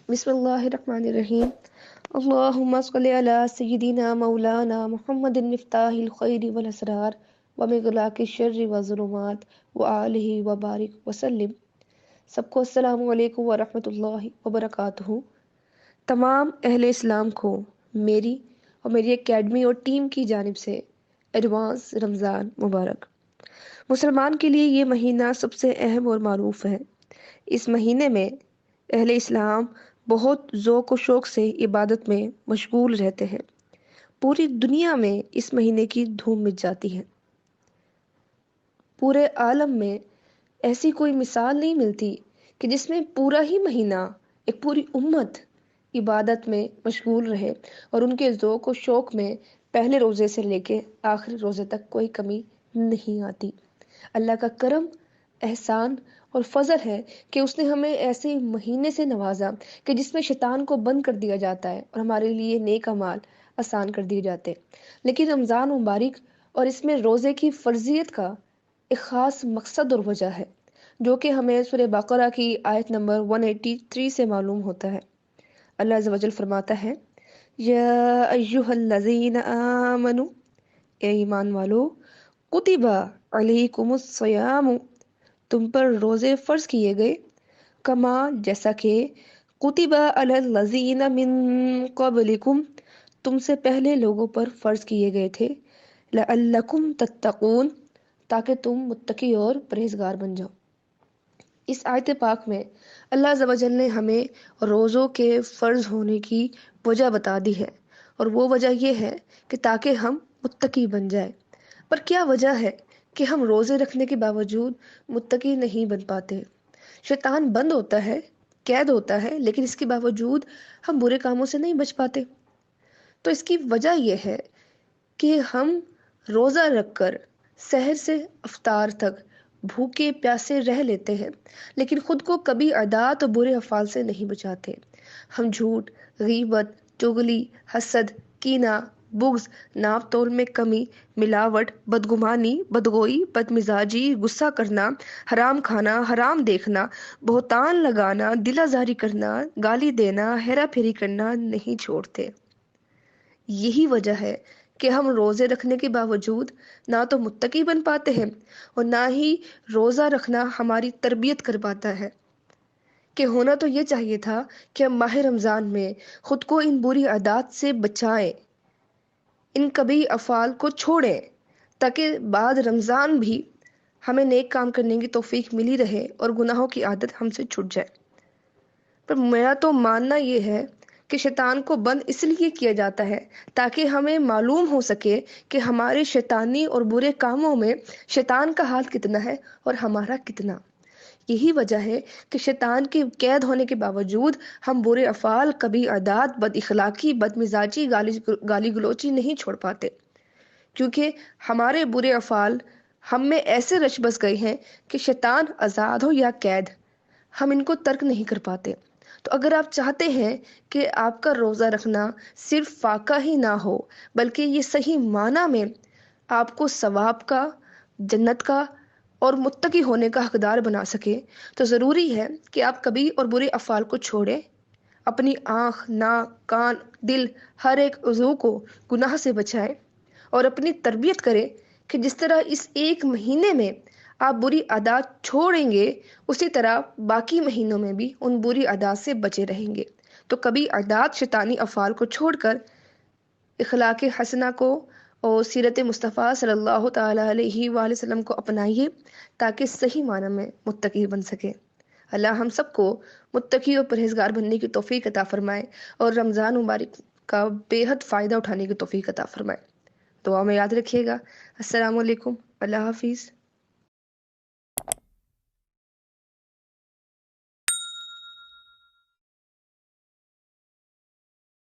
بسم اللہ الرحمن الرحیم اللہم صلی علی سیدنا مولانا محمد مفتاح الخیر والاسرار ومغلاق الشر والظلمات وآلہ وبارک وسلم۔ سب کو السلام علیکم ورحمۃ اللہ وبرکاتہ۔ تمام اہل اسلام کو میری اور میری اکیڈمی اور ٹیم کی جانب سے ایڈوانس رمضان مبارک۔ مسلمان کے لیے یہ مہینہ سب سے اہم اور معروف ہے۔ اس مہینے میں اہل اسلام بہت ذوق و شوق سے عبادت میں مشغول رہتے ہیں۔ پوری دنیا میں اس مہینے کی دھوم مچ جاتی ہے۔ پورے عالم میں ایسی کوئی مثال نہیں ملتی کہ جس میں پورا ہی مہینہ ایک پوری امت عبادت میں مشغول رہے اور ان کے ذوق و شوق میں پہلے روزے سے لے کے آخری روزے تک کوئی کمی نہیں آتی۔ اللہ کا کرم، احسان اور فضل ہے کہ اس نے ہمیں ایسے مہینے سے نوازا کہ جس میں شیطان کو بند کر دیا جاتا ہے اور ہمارے لیے نیک اعمال آسان کر دیے جاتے ہیں۔ لیکن رمضان مبارک اور اس میں روزے کی فرضیت کا ایک خاص مقصد اور وجہ ہے، جو کہ ہمیں سورہ بقرہ کی آیت نمبر 183 سے معلوم ہوتا ہے۔ اللہ عز و جل فرماتا ہے، یا ایہا الذین آمنوا، اے ایمان والو، کتب علیکم الصیام، تم پر روزے فرض کیے گئے، کما جیسا کہ کتب علی الذین من قبلکم، تم سے پہلے لوگوں پر فرض کیے گئے تھے، لعلکم تتقون، تاکہ تم متقی اور پرہیزگار بن جاؤ۔ اس آیت پاک میں اللہ عز و جل نے ہمیں روزوں کے فرض ہونے کی وجہ بتا دی ہے، اور وہ وجہ یہ ہے کہ تاکہ ہم متقی بن جائیں۔ پر کیا وجہ ہے کہ ہم روزے رکھنے کے باوجود متقی نہیں بن پاتے؟ شیطان بند ہوتا ہے، قید ہوتا ہے، لیکن اس کے باوجود ہم برے کاموں سے نہیں بچ پاتے۔ تو اس کی وجہ یہ ہے کہ ہم روزہ رکھ کر سحر سے افطار تک بھوکے پیاسے رہ لیتے ہیں، لیکن خود کو کبھی عادات اور برے افعال سے نہیں بچاتے۔ ہم جھوٹ، غیبت، چغلی، حسد، کینہ، بغض، ناپ تول میں کمی، ملاوٹ، بدگمانی، بدگوئی، بدمزاجی، غصہ کرنا، حرام کھانا، حرام دیکھنا، بہتان لگانا، دل آزاری کرنا، گالی دینا، ہیرا پھیری کرنا نہیں چھوڑتے۔ یہی وجہ ہے کہ ہم روزے رکھنے کے باوجود نہ تو متقی بن پاتے ہیں اور نہ ہی روزہ رکھنا ہماری تربیت کر پاتا ہے۔ کہ ہونا تو یہ چاہیے تھا کہ ہم ماہ رمضان میں خود کو ان بری عادات سے بچائیں، ان کبھی افعال کو چھوڑیں، تاکہ بعد رمضان بھی ہمیں نیک کام کرنے کی توفیق ملی رہے اور گناہوں کی عادت ہم سے چھٹ جائے۔ پر میرا تو ماننا یہ ہے کہ شیطان کو بند اس لیے کیا جاتا ہے تاکہ ہمیں معلوم ہو سکے کہ ہمارے شیطانی اور برے کاموں میں شیطان کا حال کتنا ہے اور ہمارا کتنا۔ یہی وجہ ہے کہ شیطان کے قید ہونے کے باوجود ہم برے افعال، کبھی عادات، بد اخلاقی، بد مزاجی، گالی گلوچی نہیں چھوڑ پاتے، کیونکہ ہمارے برے افعال ہم میں ایسے رچ بس گئے ہیں کہ شیطان آزاد ہو یا قید، ہم ان کو ترک نہیں کر پاتے۔ تو اگر آپ چاہتے ہیں کہ آپ کا روزہ رکھنا صرف فاقہ ہی نہ ہو، بلکہ یہ صحیح معنی میں آپ کو ثواب کا، جنت کا اور متقی ہونے کا حقدار بنا سکے، تو ضروری ہے کہ آپ کبھی اور برے افعال کو چھوڑیں، اپنی آنکھ، ناک، کان، دل، ہر ایک عضو کو گناہ سے بچائیں اور اپنی تربیت کریں کہ جس طرح اس ایک مہینے میں آپ بری عادات چھوڑیں گے، اسی طرح باقی مہینوں میں بھی ان بری عادات سے بچے رہیں گے۔ تو کبھی عادات، شیطانی افعال کو چھوڑ کر اخلاق حسنہ کو اور سیرت مصطفیٰ صلی اللہ تعالیٰ علیہ وآلہ وسلم کو اپنائیے تاکہ صحیح معنی میں متقی بن سکے۔ اللہ ہم سب کو متقی اور پرہیزگار بننے کی توفیق عطا فرمائے اور رمضان مبارک کا بے حد فائدہ اٹھانے کی توفیق عطا فرمائے۔ دعا میں یاد رکھیے گا۔ السلام علیکم، اللہ حافظ۔